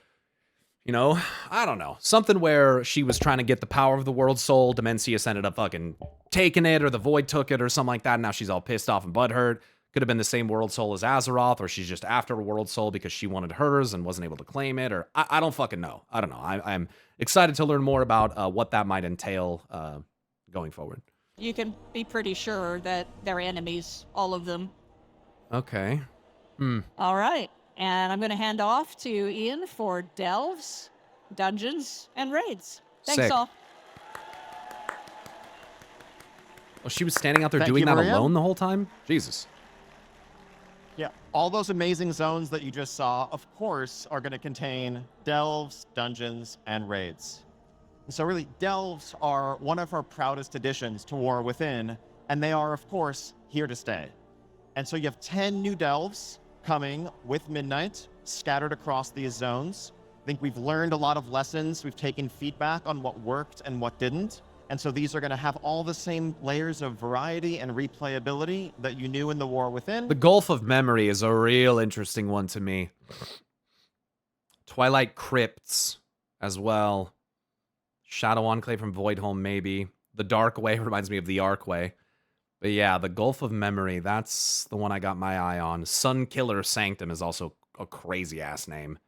I don't know. Something where she was trying to get the power of the world soul. Demencius ended up fucking taking it, or the Void took it, or something like that. Now she's all pissed off and butthurt. Could have been the same world soul as Azeroth, or she's just after a world soul because she wanted hers and wasn't able to claim it, or I don't fucking know. I don't know. I'm excited to learn more about what that might entail going forward. You can be pretty sure that they're enemies, all of them. Okay. All right. And I'm going to hand off to Ian for delves, dungeons, and raids. Thanks, Sick. all. Oh, she was standing out there Thank doing you, that Maria. alone the whole time? Jesus. Yeah, all those amazing zones that you just saw, of course, are going to contain delves, dungeons, and raids. And so really, delves are one of our proudest additions to War Within, and they are, of course, here to stay. And so you have 10 new delves coming with Midnight, scattered across these zones. I think we've learned a lot of lessons. We've taken feedback on what worked and what didn't. And so these are going to have all the same layers of variety and replayability that you knew in the War Within. The Gulf of Memory is a real interesting one to me. Twilight Crypts as well. Shadow Enclave from Voidholm, maybe. The Dark Way reminds me of the Arcway. But yeah, the Gulf of Memory, that's the one I got my eye on. Sunkiller Sanctum is also a crazy-ass name.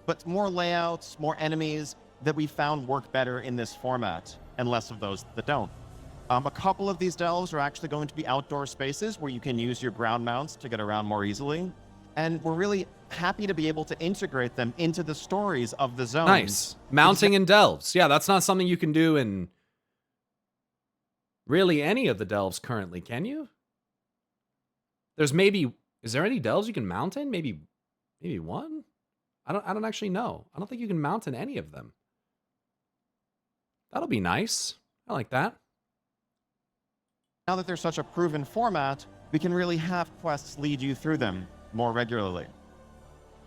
But more layouts, more enemies that we found work better in this format, and less of those that don't. A couple of these delves are actually going to be outdoor spaces where you can use your ground mounts to get around more easily. And we're really happy to be able to integrate them into the stories of the zones. Nice. Mounting in delves. Yeah, that's not something you can do in really any of the delves currently, can you? There's maybe... Is there any delves you can mount in? Maybe one? I don't actually know. I don't think you can mount in any of them. That'll be nice. I like that. Now that there's such a proven format, we can really have quests lead you through them more regularly.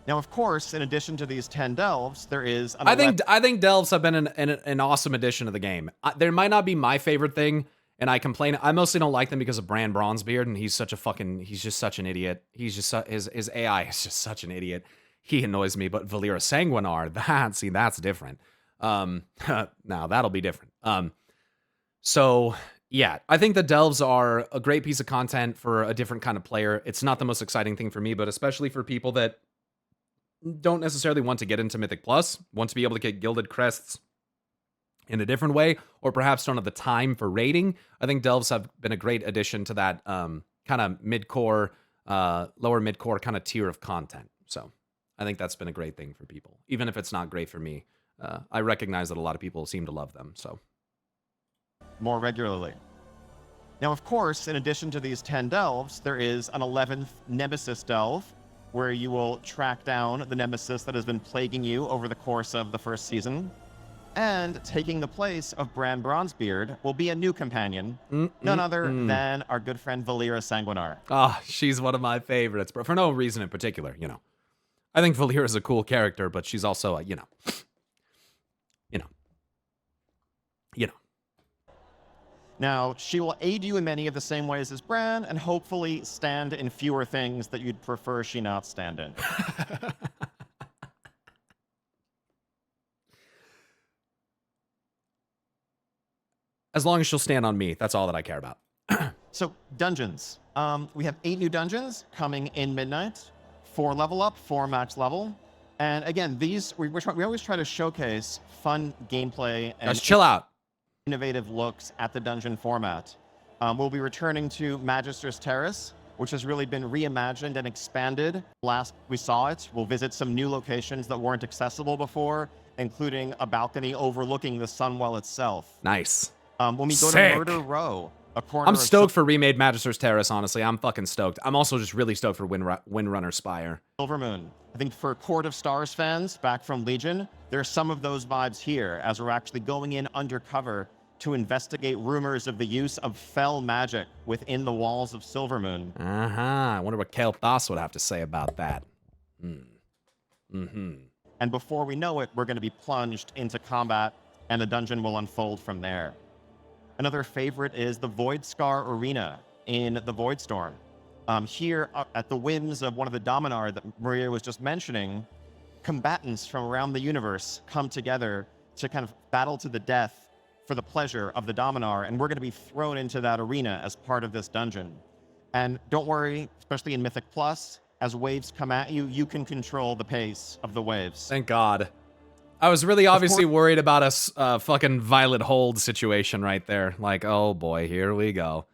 Now, of course, in addition to these 10 delves, there is an I think delves have been an awesome addition to the game. There might not be my favorite thing, and I complain. I mostly don't like them because of Bran Bronzebeard, and he's just such an idiot. He's just his AI is just such an idiot. He annoys me. But Valyra Sanguinar, that's different. Now that'll be different. So yeah, I think the delves are a great piece of content for a different kind of player. It's not the most exciting thing for me, but especially for people that don't necessarily want to get into Mythic Plus, want to be able to get gilded crests in a different way, or perhaps don't have the time for raiding, I think delves have been a great addition to that kind of mid-core, lower mid-core kind of tier of content. So I think that's been a great thing for people, even if it's not great for me. I recognize that a lot of people seem to love them, so. More regularly. Now, of course, in addition to these 10 delves, there is an 11th Nemesis delve, where you will track down the Nemesis that has been plaguing you over the course of the first season. And taking the place of Bran Bronzebeard will be a new companion, none other than our good friend Valyra Sanguinar. Ah, she's one of my favorites, but for no reason in particular, you know. I think Valyra is a cool character, but she's also, you know. Now, she will aid you in many of the same ways as Bran, and hopefully stand in fewer things that you'd prefer she not stand in. As long as she'll stand on me, that's all that I care about. So, dungeons. We have 8 new dungeons coming in Midnight, 4 level up, 4 max level. And again, these, we always try to showcase fun gameplay and Guys, chill out. Innovative looks at the dungeon format. We'll be returning to Magister's Terrace, which has really been reimagined and expanded. Last we saw it, we'll visit some new locations that weren't accessible before, including a balcony overlooking the Sunwell itself. Nice. When we go Sick. to Murder Row, a corner I'm of stoked for remade Magister's Terrace, honestly. I'm fucking stoked. I'm also just really stoked for Windrunner Spire. Silvermoon. I think for Court of Stars fans back from Legion, there's some of those vibes here, as we're actually going in undercover to investigate rumors of the use of fell magic within the walls of Silvermoon. I wonder what Kael Thas would have to say about that. And before we know it, we're going to be plunged into combat, and the dungeon will unfold from there. Another favorite is the Void Scar Arena in the Voidstorm. Here, at the whims of one of the Dominar that Maria was just mentioning, combatants from around the universe come together to kind of battle to the death for the pleasure of the Dominar, and we're going to be thrown into that arena as part of this dungeon. And don't worry, especially in Mythic Plus, as waves come at you, you can control the pace of the waves. Thank God. I was really obviously worried about a fucking Violet Hold situation right there. Like, oh boy, here we go.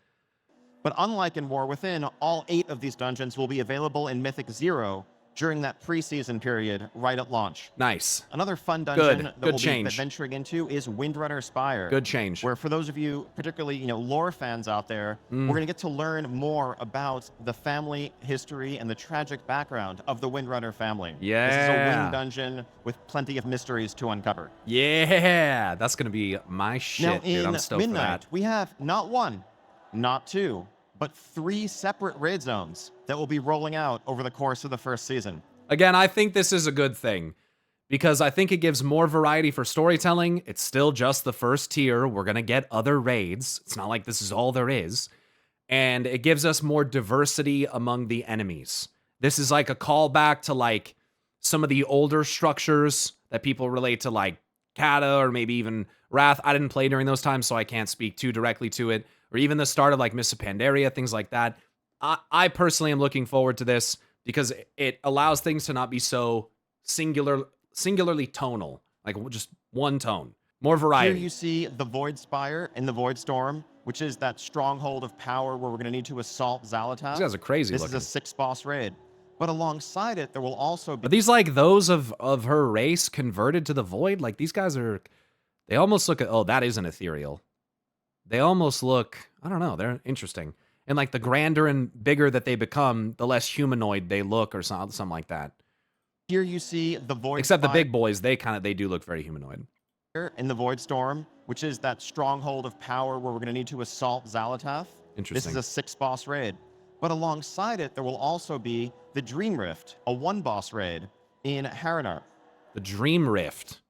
But unlike in War Within, all 8 of these dungeons will be available in Mythic 0 during that preseason period right at launch. Nice. Another fun dungeon that we'll be change. venturing into is Windrunner Spire. Good change. Where for those of you, particularly lore fans out there, we're going to get to learn more about the family history and the tragic background of the Windrunner family. Yeah. This is a wind dungeon with plenty of mysteries to uncover. Yeah, that's gonna be my shit, Now, dude. I'm in stoked for Midnight, that. we have not 1, not 2, but 3 separate raid zones that will be rolling out over the course of the first season. Again, I think this is a good thing because I think it gives more variety for storytelling. It's still just the first tier. We're gonna get other raids. It's not like this is all there is. And it gives us more diversity among the enemies. This is like a callback to like some of the older structures that people relate to, like Kata or maybe even Wrath. I didn't play during those times, so I can't speak too directly to it. Or even the start of like Mists of Pandaria, things like that. I personally am looking forward to this because it allows things to not be so singularly tonal, like just one tone. More variety. Here you see the Void Spire in the Voidstorm, which is that stronghold of power where we're going to need to assault Xal'atath. These guys are crazy This looking. is a 6-boss raid. But alongside it, there will also be... Are these like those of her race converted to the Void? Like these guys are... They almost look at... Oh, that is an ethereal. They almost look... I don't know. They're interesting. And like the grander and bigger that they become, the less humanoid they look or something like that. Here you see the Void Except the Spire big boys, they do look very humanoid. in the Void Storm, which is that stronghold of power where we're going to need to assault Xalatath. Interesting. This is a 6-boss raid. But alongside it, there will also be the Dream Rift, a 1-boss raid in Haranar. The Dream Rift.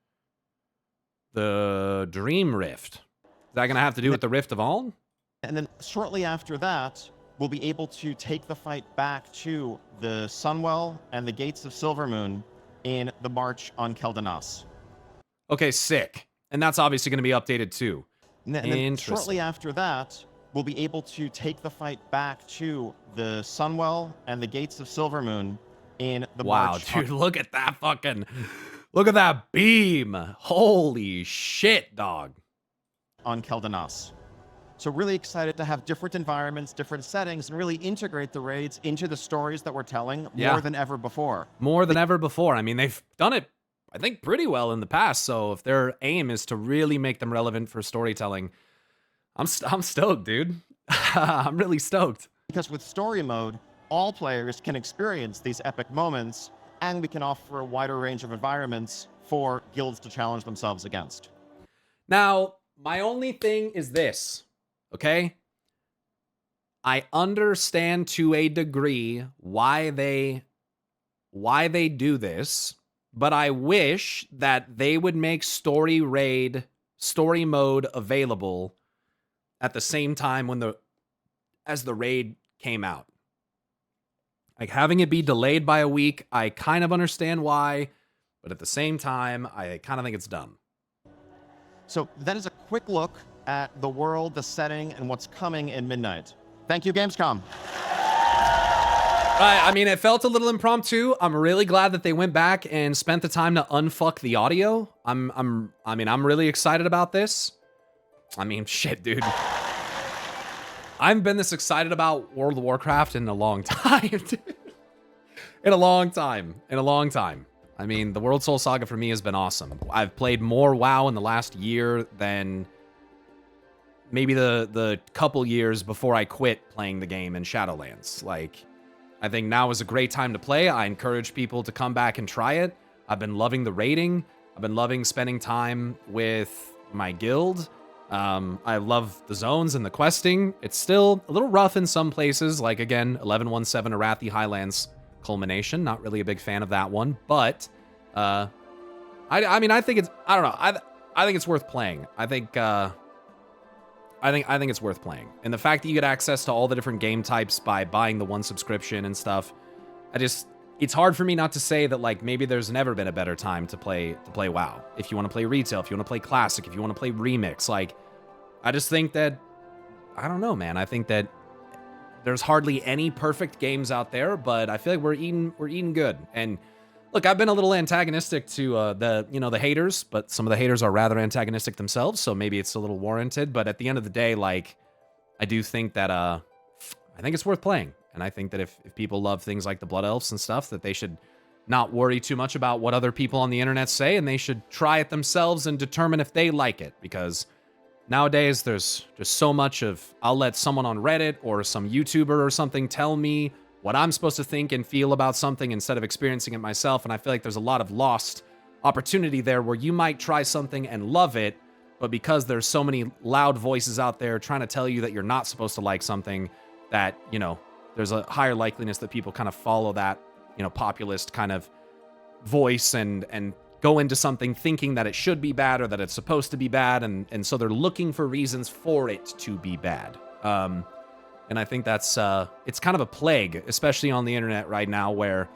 The Dream Rift. Is that going to have to do with the Rift of Aln? And then shortly after that, we'll be able to take the fight back to the Sunwell and the Gates of Silvermoon in the March on Keldanas. Okay, sick. And that's obviously going to be updated too. And then shortly after that, we'll be able to take the fight back to the Sunwell and the Gates of Silvermoon in the March. Wow, dude, look at that fucking... Look at that beam. Holy shit, dog. On Keldanas. So really excited to have different environments, different settings, and really integrate the raids into the stories that we're telling more than ever before. More than ever before. I mean, they've done it, I think, pretty well in the past. So if their aim is to really make them relevant for storytelling, I'm stoked, dude. I'm really stoked. Because with story mode, all players can experience these epic moments, and we can offer a wider range of environments for guilds to challenge themselves against. Now, my only thing is this, okay? I understand to a degree why they do this, but I wish that they would make story mode available at the same time as the raid came out. Like, having it be delayed by a week, I kind of understand why, but at the same time, I kind of think it's dumb. So that is a quick look at the world, the setting, and what's coming in Midnight. Thank you, Gamescom. I mean, it felt a little impromptu. I'm really glad that they went back and spent the time to unfuck the audio. I'm really excited about this. I mean, shit, dude. I haven't been this excited about World of Warcraft in a long time, dude. In a long time. I mean, the World Soul Saga for me has been awesome. I've played more WoW in the last year than maybe the couple years before I quit playing the game in Shadowlands. Like, I think now is a great time to play. I encourage people to come back and try it. I've been loving the raiding. I've been loving spending time with my guild. I love the zones and the questing. It's still a little rough in some places, like, again, 1117 Arathi Highlands culmination. Not really a big fan of that one, but I mean, I think it's, I don't know. I think it's worth playing. I think it's worth playing. And the fact that you get access to all the different game types by buying the one subscription and stuff, it's hard for me not to say that, like, maybe there's never been a better time to play WoW. If you want to play retail, if you want to play classic, if you want to play remix, like, I just think that, I don't know, man. I think that there's hardly any perfect games out there, but I feel like we're eating good. And look, I've been a little antagonistic to the haters, but some of the haters are rather antagonistic themselves, so maybe it's a little warranted. But at the end of the day, like, I do think that I think it's worth playing. And I think that if people love things like the Blood Elves and stuff, that they should not worry too much about what other people on the internet say, and they should try it themselves and determine if they like it. Because nowadays, there's just so much of, I'll let someone on Reddit or some YouTuber or something tell me what I'm supposed to think and feel about something instead of experiencing it myself. And I feel like there's a lot of lost opportunity there where you might try something and love it, but because there's so many loud voices out there trying to tell you that you're not supposed to like something, that, you know, there's a higher likeliness that people kind of follow that, you know, populist kind of voice and go into something thinking that it should be bad or that it's supposed to be bad, and so they're looking for reasons for it to be bad. And I think that's it's kind of a plague, especially on the internet right now, where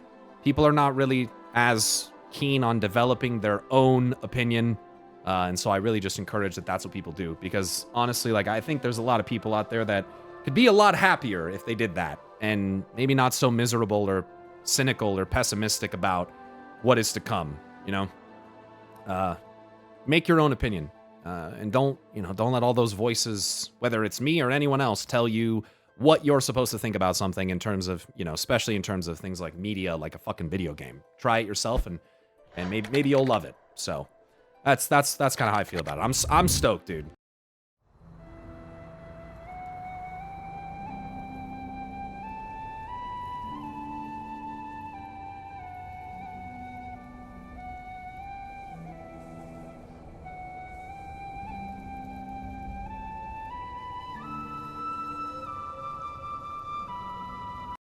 people are not really as keen on developing their own opinion. And so I really just encourage that that's what people do, because honestly, like, I think there's a lot of people out there that could be a lot happier if they did that, and maybe not so miserable or cynical or pessimistic about what is to come, you know? Make your own opinion, and don't let all those voices, whether it's me or anyone else, tell you what you're supposed to think about something in terms of, you know, especially in terms of things like media, like a fucking video game. Try it yourself, and maybe you'll love it. So that's kind of how I feel about it. I'm stoked, dude.